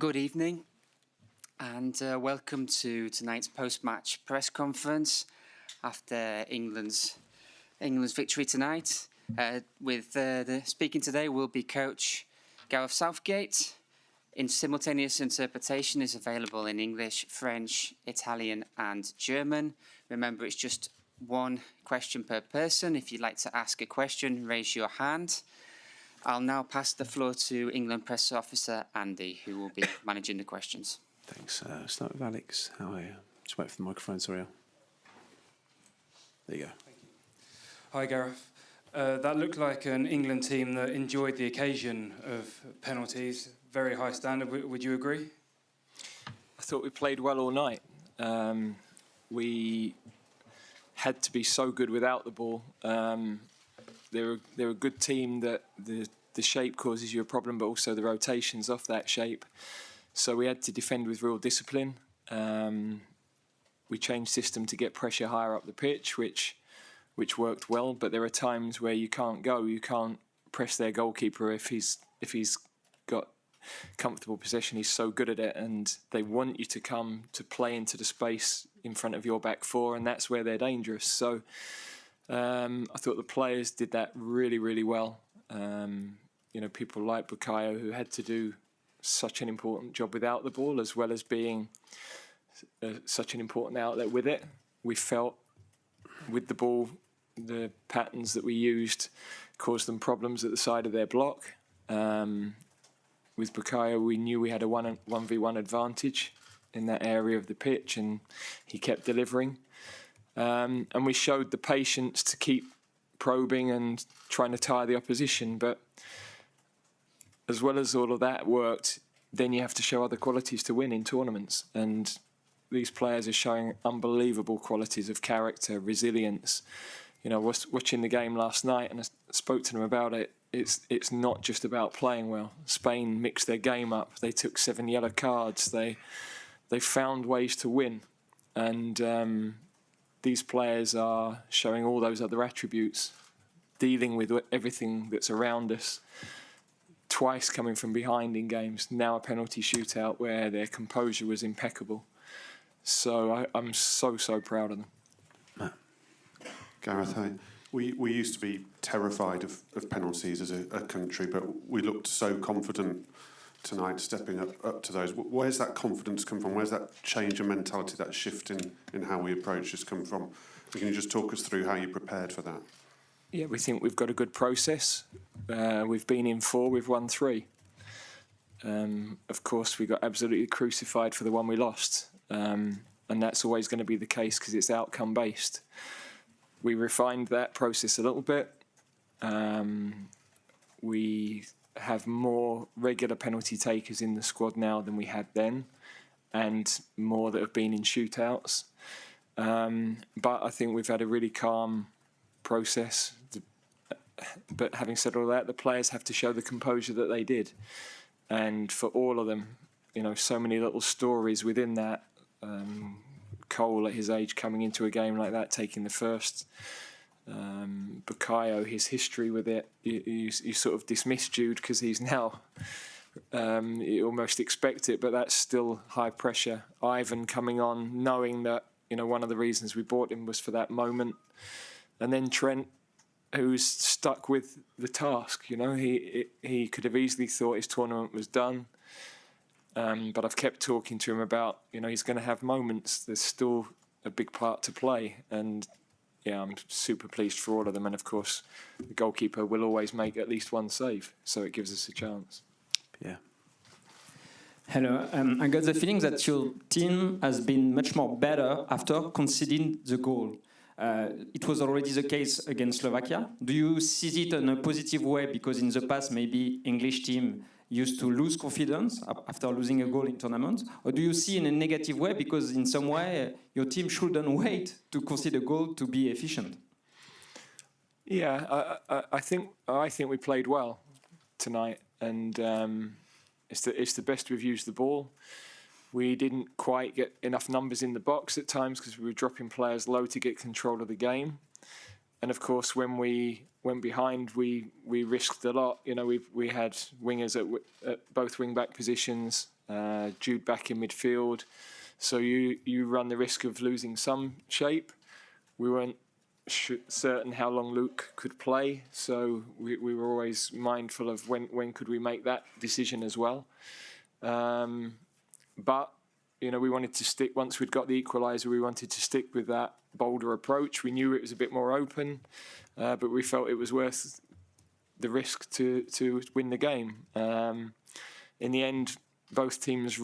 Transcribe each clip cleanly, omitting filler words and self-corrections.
Good evening and welcome to tonight's post-match press conference after England's victory tonight. The speaking today will be coach Gareth Southgate. Simultaneous interpretation is available in English, French, Italian and German. Remember, it's just one question per person. If you'd like to ask a question, raise your hand. I'll now pass the floor to England Press Officer Andy, who will be managing the questions. Thanks. Start with Alex. How are you? Just wait for the microphone, sorry. There you go. Thank you. Hi, Gareth. That looked like an England team that enjoyed the occasion of penalties. Very high standard. Would you agree? I thought we played well all night. We had to be so good without the ball. They're a good team that the shape causes you a problem, but also the rotations off that shape. So we had to defend with real discipline. We changed system to get pressure higher up the pitch, which worked well. But there are times where you can't go. You can't press their goalkeeper if he's got comfortable possession. He's so good at it, and they want you to come to play into the space in front of your back four, and that's where they're dangerous. So I thought the players did that really, really well. People like Bukayo, who had to do such an important job without the ball, as well as being such an important outlet with it. We felt with the ball, the patterns that we used caused them problems at the side of their block. With Bukayo, we knew we had a 1v1 advantage in that area of the pitch, and he kept delivering. And we showed the patience to keep probing and trying to tire the opposition. But as well as all of that worked, then you have to show other qualities to win in tournaments. And these players are showing unbelievable qualities of character, resilience. I was watching the game last night and I spoke to them about it. It's not just about playing well. Spain mixed their game up. They took 7 yellow cards. They found ways to win. And these players are showing all those other attributes, dealing with everything that's around us, twice coming from behind in games, now a penalty shootout where their composure was impeccable. So I'm so proud of them. Matt. Gareth, hi. We used to be terrified of penalties as a country, but we looked so confident tonight, stepping up to those. Where's that confidence come from? Where's that change in mentality, that shift in how we approach this come from? Can you just talk us through how you prepared for that? Yeah, we think we've got a good process. We've been in 4, we've won 3. Of course, we got absolutely crucified for the one we lost. And that's always going to be the case because it's outcome-based. We refined that process a little bit. We have more regular penalty takers in the squad now than we had then, and more that have been in shootouts. But I think we've had a really calm process. But having said all that, the players have to show the composure that they did. And for all of them, so many little stories within that. Cole at his age coming into a game like that, taking the first. Bukayo, his history with it, you sort of dismiss Jude because he's now, you almost expect it, but that's still high pressure. Ivan coming on, knowing that, one of the reasons we bought him was for that moment. And then Trent, who's stuck with the task, he could have easily thought his tournament was done. But I've kept talking to him about, he's going to have moments. There's still a big part to play. And yeah, I'm super pleased for all of them. And of course, the goalkeeper will always make at least one save. So it gives us a chance. Yeah. Hello. I got the feeling that your team has been much more better after conceding the goal. It was already the case against Slovakia. Do you see it in a positive way? Because in the past, maybe English team used to lose confidence after losing a goal in tournaments? Or do you see in a negative way because in some way your team shouldn't wait to concede a goal to be efficient? Yeah, I think we played well tonight, and it's the best we've used the ball. We didn't quite get enough numbers in the box at times because we were dropping players low to get control of the game. And of course, when we went behind, we risked a lot. We had wingers at both wing-back positions, Jude back in midfield. So you run the risk of losing some shape. We weren't certain how long Luke could play, so we were always mindful of when could we make that decision as well. But we wanted to stick, once we'd got the equaliser, we wanted to stick with that bolder approach. We knew it was a bit more open, but we felt it was worth the risk to win the game. In the end, both teams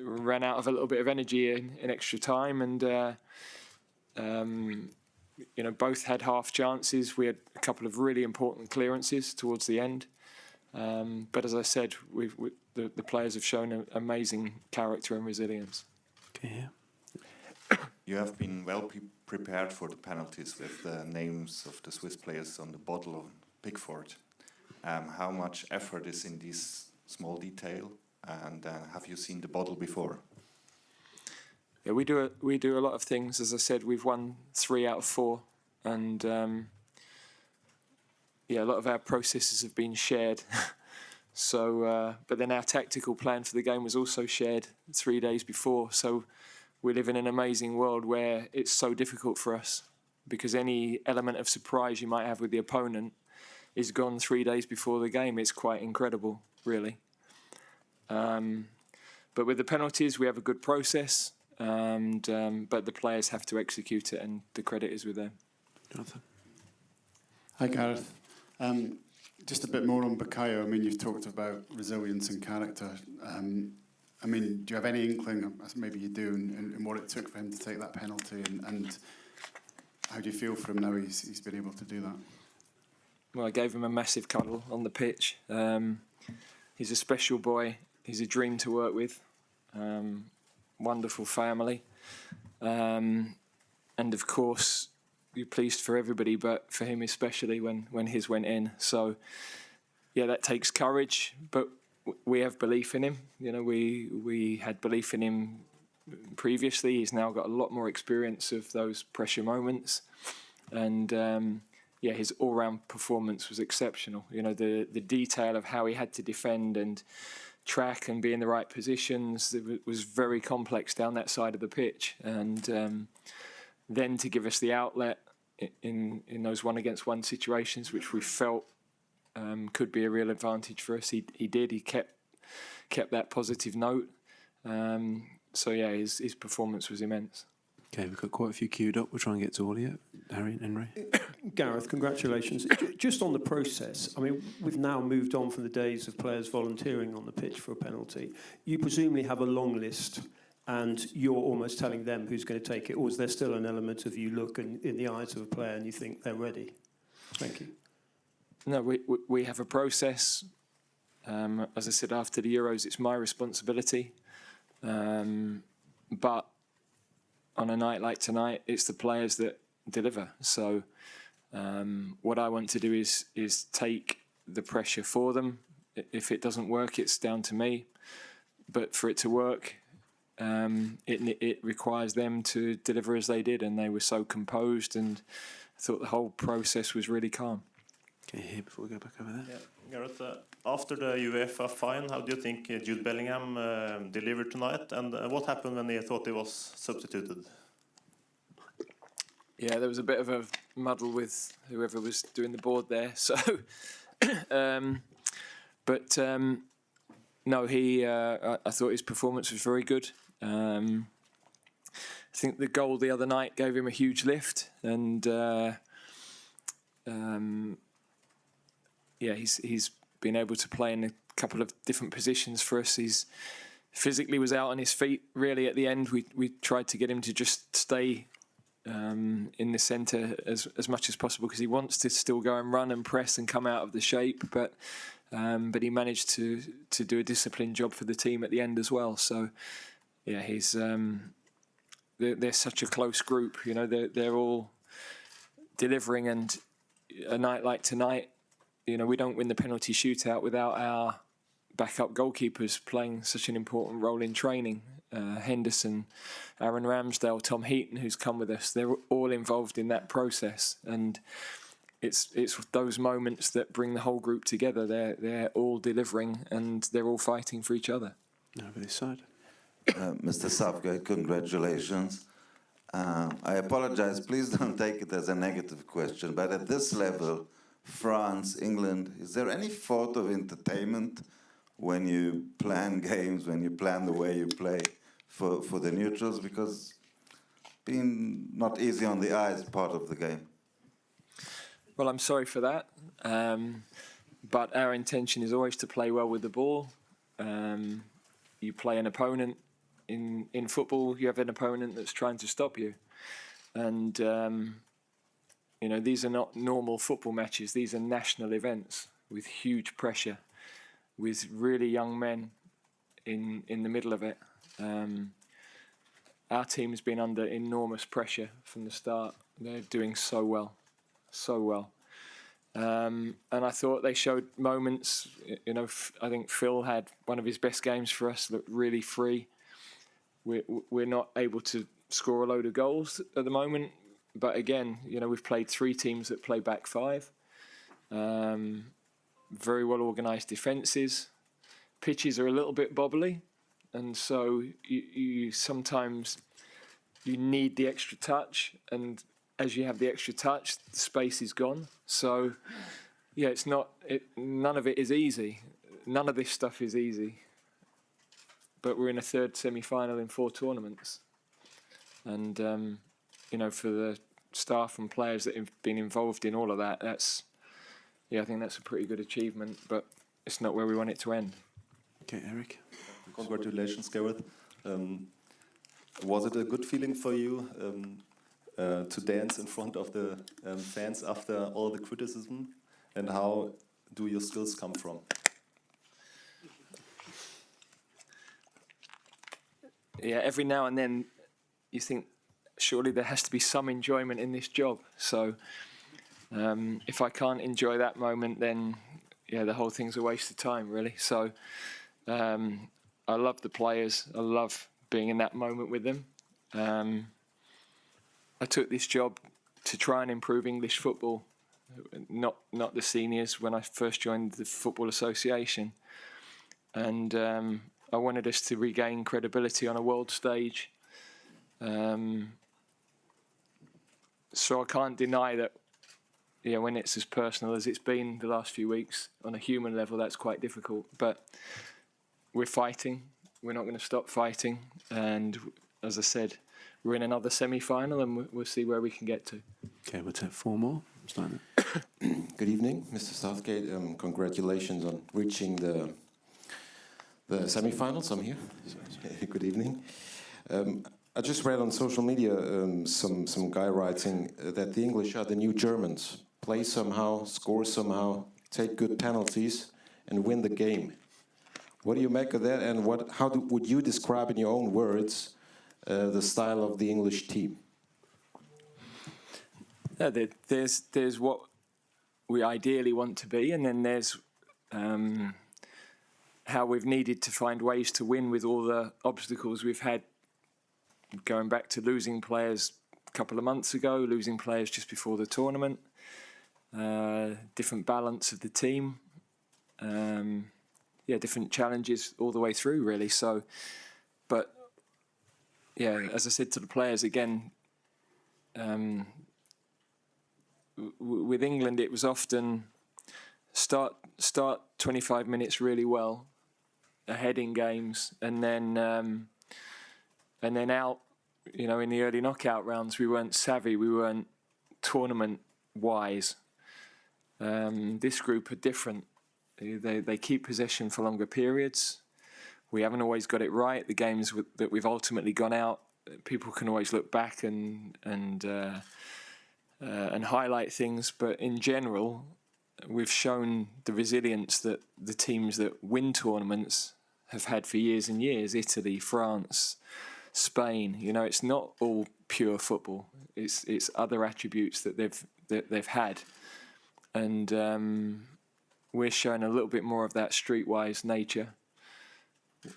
ran out of a little bit of energy in extra time, and both had half chances. We had a couple of really important clearances towards the end. But as I said, the players have shown amazing character and resilience. Okay, yeah. You have been well prepared for the penalties with the names of the Swiss players on the bottle of Pickford. How much effort is in this small detail, and have you seen the bottle before? Yeah, we do a lot of things. As I said, we've won 3 out of 4, and a lot of our processes have been shared. So, but then our tactical plan for the game was also shared 3 days before. So we live in an amazing world where it's so difficult for us, because any element of surprise you might have with the opponent is gone 3 days before the game. It's quite incredible, really. But with the penalties, we have a good process, but the players have to execute it, and the credit is with them. Jonathan. Hi, Gareth. Just a bit more on Bukayo. I mean, you've talked about resilience and character. I mean, do you have any inkling, as maybe you do, in what it took for him to take that penalty, and how do you feel for him now he's been able to do that? Well, I gave him a massive cuddle on the pitch. He's a special boy. He's a dream to work with. Wonderful family. And of course, you're pleased for everybody, but for him especially when his went in. So, yeah, that takes courage, but we have belief in him. We had belief in him previously. He's now got a lot more experience of those pressure moments. And, his all-round performance was exceptional. The detail of how he had to defend and track and be in the right positions, it was very complex down that side of the pitch. And then to give us the outlet in those one-against-one situations, which we felt could be a real advantage for us, he did. He kept that positive note. His performance was immense. Okay, we've got quite a few queued up. We'll try and get to all of you. Harry and Henry. Gareth, congratulations. Just on the process, I mean, we've now moved on from the days of players volunteering on the pitch for a penalty. You presumably have a long list, and you're almost telling them who's going to take it, or is there still an element of you look in the eyes of a player and you think they're ready? Thank you. No, we have a process. As I said, after the Euros, it's my responsibility. But on a night like tonight, it's the players that deliver. So what I want to do is take the pressure for them. If it doesn't work, it's down to me. But for it to work, it requires them to deliver as they did, and they were so composed, and I thought the whole process was really calm. Okay, here before we go back over there. Yeah. Gareth, after the UEFA fine, how do you think Jude Bellingham delivered tonight, and what happened when he thought he was substituted? Yeah, there was a bit of a muddle with whoever was doing the board there. So, no, I thought his performance was very good. I think the goal the other night gave him a huge lift, and he's been able to play in a couple of different positions for us. He's physically was out on his feet really at the end. We tried to get him to just stay in the centre as much as possible, because he wants to still go and run and press and come out of the shape, but he managed to do a disciplined job for the team at the end as well. So yeah, he's they're such a close group. They're all delivering, and a night like tonight, we don't win the penalty shootout without our backup goalkeepers playing such an important role in training. Henderson, Aaron Ramsdale, Tom Heaton, who's come with us, they're all involved in that process, and it's those moments that bring the whole group together. They're all delivering, and they're all fighting for each other. Over this side. Mr. Southgate, congratulations. I apologize, please don't take it as a negative question, but at this level, France, England, is there any thought of entertainment when you plan games, when you plan the way you play for the neutrals? Because being not easy on the eye is part of the game. Well, I'm sorry for that, but our intention is always to play well with the ball. You play an opponent. In football, you have an opponent that's trying to stop you. And, these are not normal football matches. These are national events with huge pressure, with really young men in the middle of it. Our team's been under enormous pressure from the start. They're doing so well. And I thought they showed moments, I think Phil had one of his best games for us, looked really free. We're not able to score a load of goals at the moment. But again, we've played 3 teams that play back 5. Very well organised defences. Pitches are a little bit bobbly. And so you sometimes you need the extra touch. And as you have the extra touch, the space is gone. So, yeah, none of it is easy. None of this stuff is easy. But we're in a 3rd semi-final in 4 tournaments. And, for the staff and players that have been involved in all of that, I think that's a pretty good achievement, but it's not where we want it to end. Okay, Eric. Congratulations, Gareth. Was it a good feeling for you to dance in front of the fans after all the criticism? And how do your skills come from? Yeah, every now and then you think, surely there has to be some enjoyment in this job. So if I can't enjoy that moment, then the whole thing's a waste of time, really. So I love the players. I love being in that moment with them. I took this job to try and improve English football, not the seniors when I first joined the Football Association. And I wanted us to regain credibility on a world stage. So I can't deny that, when it's as personal as it's been the last few weeks, on a human level, that's quite difficult. But we're fighting. We're not going to stop fighting. And as I said, we're in another semi-final, and we'll see where we can get to. Okay, we'll take 4 more. Good evening, Mr. Southgate. Congratulations on reaching the semi-finals. I'm here. Good evening. I just read on social media some guy writing that the English are the new Germans. Play somehow, score somehow, take good penalties, and win the game. What do you make of that? And would you describe in your own words the style of the English team? There's what we ideally want to be, and then there's how we've needed to find ways to win with all the obstacles we've had, going back to losing players a couple of months ago, losing players just before the tournament, different balance of the team, different challenges all the way through, really. So, but as I said to the players again, with England, it was often start 25 minutes really well, ahead in games, and then out. In the early knockout rounds, we weren't savvy. We weren't tournament wise. This group are different. They keep possession for longer periods. We haven't always got it right. The games that we've ultimately gone out, people can always look back and highlight things, but in general, we've shown the resilience that the teams that win tournaments have had for years and years. Italy, France, Spain. It's not all pure football. It's other attributes that they've had, and we're showing a little bit more of that streetwise nature.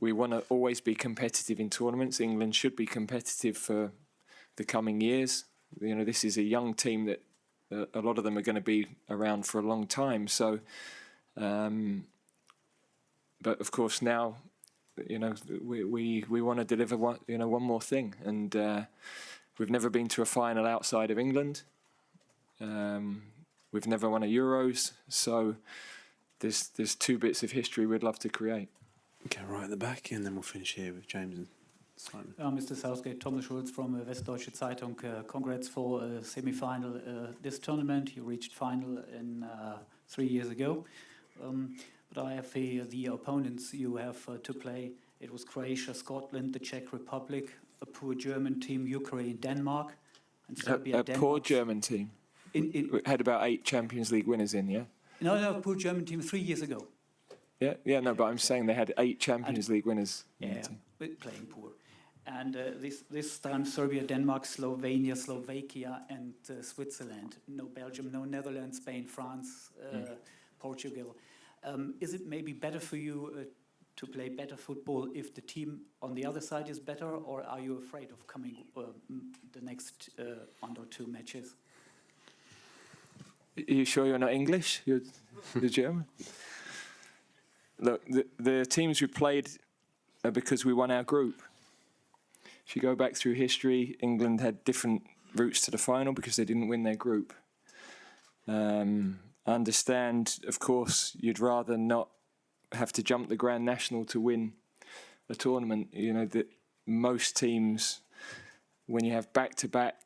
We want to always be competitive in tournaments. England should be competitive for the coming years. This is a young team that a lot of them are going to be around for a long time. So, but of course now you know, we want to deliver one more thing, and we've never been to a final outside of England. We've never won a Euros, so there's 2 bits of history we'd love to create. Okay, right at the back, and then we'll finish here with James and Simon. Mr. Southgate, Thomas Schulz from Westdeutsche Zeitung. Congrats for semi-final this tournament. You reached final in 3 years ago. But I have the opponents you have to play. It was Croatia, Scotland, the Czech Republic, a poor German team, Ukraine, Denmark, and Serbia. A poor German team. We had about 8 Champions League winners in, yeah? No, poor German team 3 years ago. Yeah, no, but I'm saying they had 8 Champions League winners. Yeah, but playing poor. And this time Serbia, Denmark, Slovenia, Slovakia, and Switzerland. No Belgium, no Netherlands, Spain, France, Portugal. Is it maybe better for you to play better football if the team on the other side is better, or are you afraid of coming the next 1 or 2 matches? Are you sure you're not English? You're German? Look, the teams we played are because we won our group. If you go back through history, England had different routes to the final because they didn't win their group. I understand, of course, you'd rather not have to jump the Grand National to win a tournament. You know, that most teams, when you have back-to-back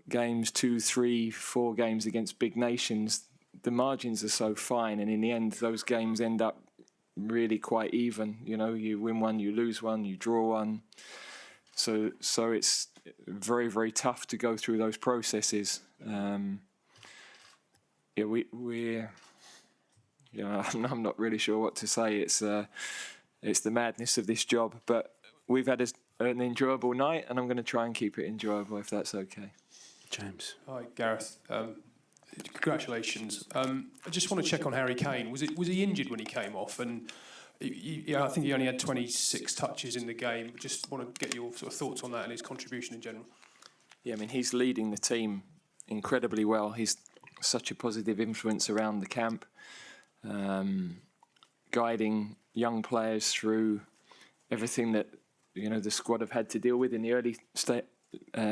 games, 2, 3, 4 games against big nations, the margins are so fine, and in the end, those games end up really quite even. You know, you win one, you lose one, you draw one. So it's very, very tough to go through those processes. I'm not really sure what to say. It's the madness of this job, but we've had an enjoyable night, and I'm going to try and keep it enjoyable if that's okay. James. Hi, Gareth. Congratulations. I just want to check on Harry Kane. Was he injured when he came off? And I think he only had 26 touches in the game. Just want to get your sort of thoughts on that and his contribution in general. Yeah, I mean, he's leading the team incredibly well. He's such a positive influence around the camp, guiding young players through everything that the squad have had to deal with in the early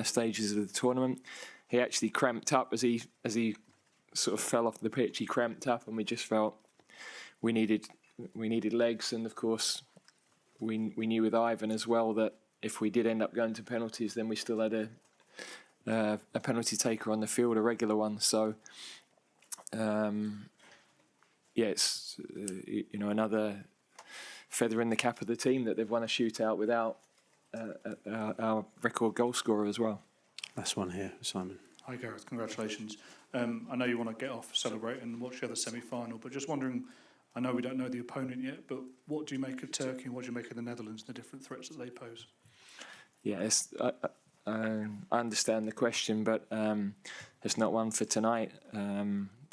stages of the tournament. He actually cramped up as he sort of fell off the pitch. He cramped up, and we just felt we needed legs. And of course, we knew with Ivan as well that if we did end up going to penalties, then we still had a penalty taker on the field, a regular one. So it's another feather in the cap of the team that they've won a shootout without our record goal scorer as well. Last one here, Simon. Hi Gareth, congratulations. I know you want to get off, celebrate and watch the other semi-final, but just wondering, I know we don't know the opponent yet, but what do you make of Turkey and what do you make of the Netherlands and the different threats that they pose? Yes, I understand the question, but it's not one for tonight.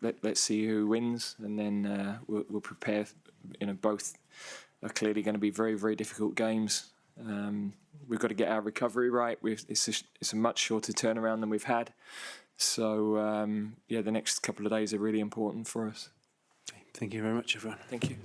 Let's see who wins, and then we'll prepare. Both are clearly going to be very, very difficult games. We've got to get our recovery right. It's a much shorter turnaround than we've had. So, the next couple of days are really important for us. Thank you very much, everyone. Thank you.